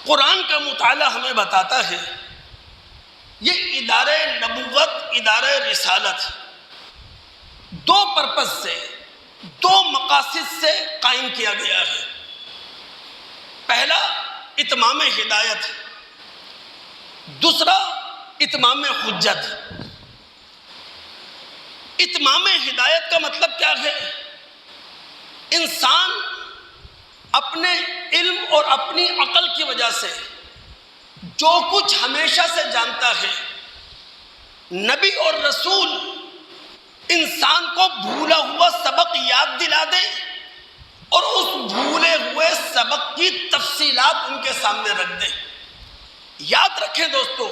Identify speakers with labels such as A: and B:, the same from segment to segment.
A: قرآن کا مطالعہ ہمیں بتاتا ہے یہ ادارہ نبوت، ادارہ رسالت دو پرپس سے، دو مقاصد سے قائم کیا گیا ہے۔ پہلا اتمام ہدایت، دوسرا اتمام حجت۔ اتمام ہدایت کا مطلب کیا ہے؟ انسان اپنے علم اور اپنی عقل کی وجہ سے جو کچھ ہمیشہ سے جانتا ہے، نبی اور رسول انسان کو بھولا ہوا سبق یاد دلا دیں اور اس بھولے ہوئے سبق کی تفصیلات ان کے سامنے رکھ دیں۔ یاد رکھیں دوستو،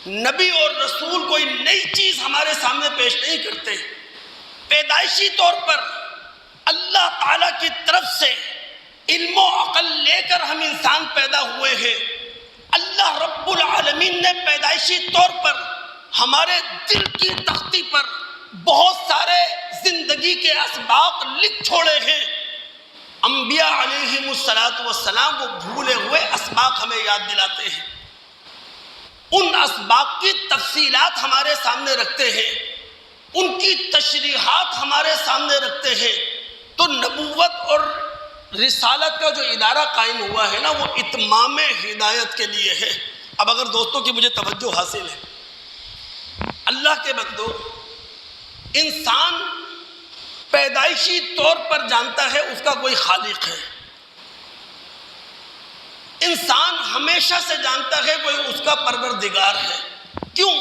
A: نبی اور رسول کوئی نئی چیز ہمارے سامنے پیش نہیں کرتے۔ پیدائشی طور پر اللہ تعالیٰ کی طرف سے علم و عقل لے کر ہم انسان پیدا ہوئے ہیں۔ اللہ رب العالمین نے پیدائشی طور پر ہمارے دل کی تختی پر بہت سارے زندگی کے اسباق لکھ چھوڑے ہیں۔ انبیاء علیہم السلام وہ بھولے ہوئے اسباق ہمیں یاد دلاتے ہیں، ان اسباق کی تفصیلات ہمارے سامنے رکھتے ہیں، ان کی تشریحات ہمارے سامنے رکھتے ہیں۔ تو نبوت اور رسالت کا جو ادارہ قائم ہوا ہے نا، وہ اتمام ہدایت کے لیے ہے۔ اب اگر دوستوں کی مجھے توجہ حاصل ہے، اللہ کے بندو، انسان پیدائشی طور پر جانتا ہے اس کا کوئی خالق ہے، انسان ہمیشہ سے جانتا ہے کوئی اس کا پروردگار ہے۔ کیوں؟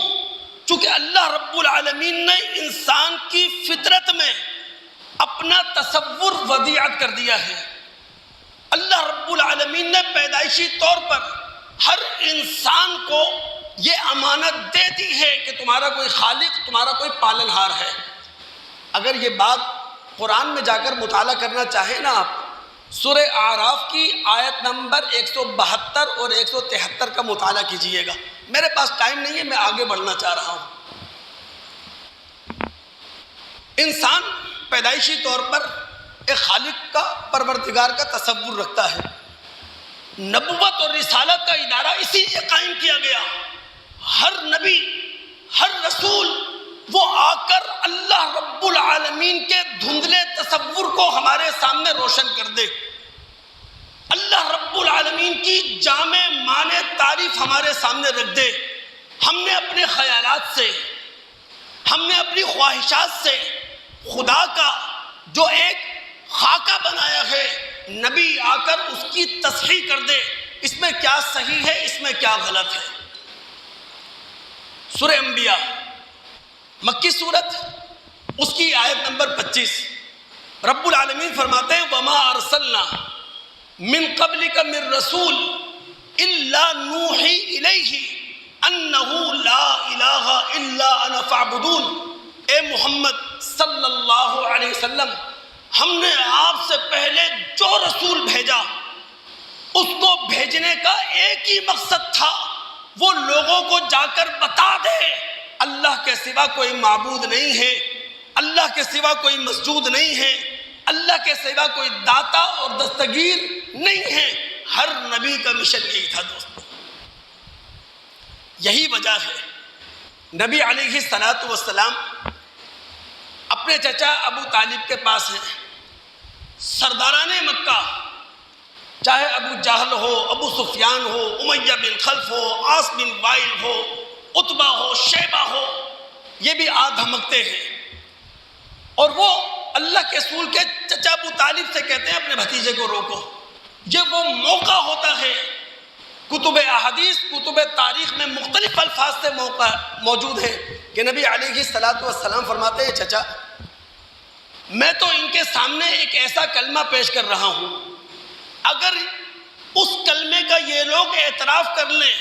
A: چونکہ اللہ رب العالمین نے انسان کی فطرت میں اپنا تصور ودیعت کر دیا ہے۔ اللہ رب العالمین نے پیدائشی طور پر ہر انسان کو یہ امانت دے دی ہے کہ تمہارا کوئی خالق، تمہارا کوئی پالنہار ہے۔ اگر یہ بات قرآن میں جا کر مطالعہ کرنا چاہیں نا آپ، سورہ اعراف کی آیت نمبر 172 اور 173 کا مطالعہ کیجئے گا۔ میرے پاس ٹائم نہیں ہے، میں آگے بڑھنا چاہ رہا ہوں۔ انسان پیدائشی طور پر ایک خالق کا، پروردگار کا تصور رکھتا ہے۔ نبوت اور رسالت کا ادارہ اسی لیے قائم کیا گیا، ہر نبی، ہر رسول وہ آ کر اللہ رب العالمین کے دھندلے تصور کو ہمارے سامنے روشن کر دے، اللہ رب العالمین کی جامع معنی تعریف ہمارے سامنے رکھ دے۔ ہم نے اپنے خیالات سے، ہم نے اپنی خواہشات سے خدا کا جو ایک خاکہ بنایا ہے، نبی آ کر اس کی تصحیح کر دے، اس میں کیا صحیح ہے، اس میں کیا غلط ہے۔ سورہ انبیاء مکی صورت، اس کی آیت نمبر 25، رب العالمین فرماتے ہیں وَمَا أَرْسَلْنَا مِن قَبْلِكَ مِن رَّسُولٍ إِلَّا نُوحِي إِلَيْهِ أَنَّهُ لَا إِلَٰهَ إِلَّا أَنَا فَاعْبُدُونِ۔ اے محمد صلی اللہ علیہ وسلم، ہم نے آپ سے پہلے جو رسول بھیجا اس کو بھیجنے کا ایک ہی مقصد تھا، وہ لوگوں کو جا کر بتا دے اللہ کے سوا کوئی معبود نہیں ہے، اللہ کے سوا کوئی مسجود نہیں ہے، اللہ کے سوا کوئی داتا اور دستگیر نہیں ہے۔ ہر نبی کا مشن یہی تھا دوستو۔ یہی وجہ ہے نبی علیہ السلام اپنے چچا ابو طالب کے پاس ہیں۔ سرداران مکہ، چاہے ابو جہل ہو، ابو سفیان ہو، امیہ بن خلف ہو، عاص بن وائل ہو، عتبہ ہو، شیبہ ہو، یہ بھی آ دھمکتے ہیں اور وہ اللہ کے رسول کے چچا ابو طالب سے کہتے ہیں اپنے بھتیجے کو روکو۔ یہ وہ موقع ہوتا ہے، کتب احادیث، کتب تاریخ میں مختلف الفاظ سے موجود ہے کہ نبی علیہ السلام فرماتے ہیں چچا، میں تو ان کے سامنے ایک ایسا کلمہ پیش کر رہا ہوں، اگر اس کلمے کا یہ لوگ اعتراف کر لیں،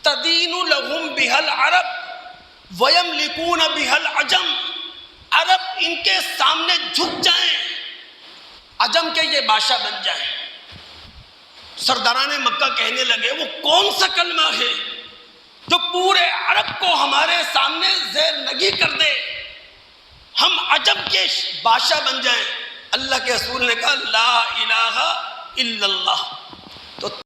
A: تدین لہم بہ العرب ویملکون بہ العجم، عرب ان کے سامنے جھک جائیں، عجم کے یہ بادشاہ بن جائیں۔ سرداران مکہ کہنے لگے وہ کون سا کلمہ ہے جو پورے عرب کو ہمارے سامنے زیر نگی کر دے، ہم عجم کے بادشاہ بن جائیں۔ اللہ کے رسول نے کہا لا الہ الا اللہ۔ تو